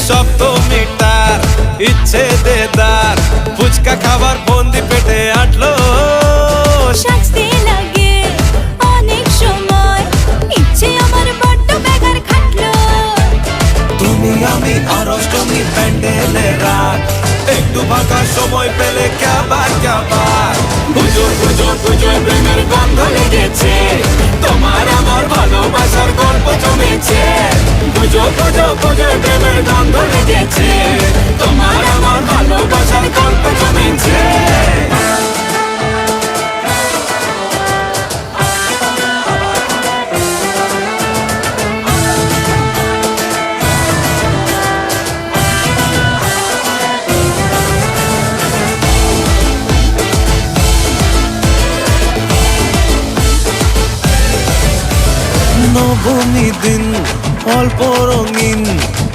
সপ্তমীটার ইচ্ছে দেদার ফুচকা খাবার বন্দি পেটে আটলো সাজতে লাগে অনেক সময় ইচ্ছে আমার বড্ড বেগার খাটলো তুমি আমি আর অষ্টমী প্যান্ডেলে রাত একটু ফাঁকা সময় পেলে কাবার পুজোর পুজোর পুজোর প্রেমের গন্ধ লেগেছে তোমার আমার ভালোবাসার গল্প জমেছে পুজো পুজো পুজোর প্রেমের গন্ধ লেগেছে তোমার আমার ভালোবাসার গল্প জমেছে নবমী দিন অল্প রঙিন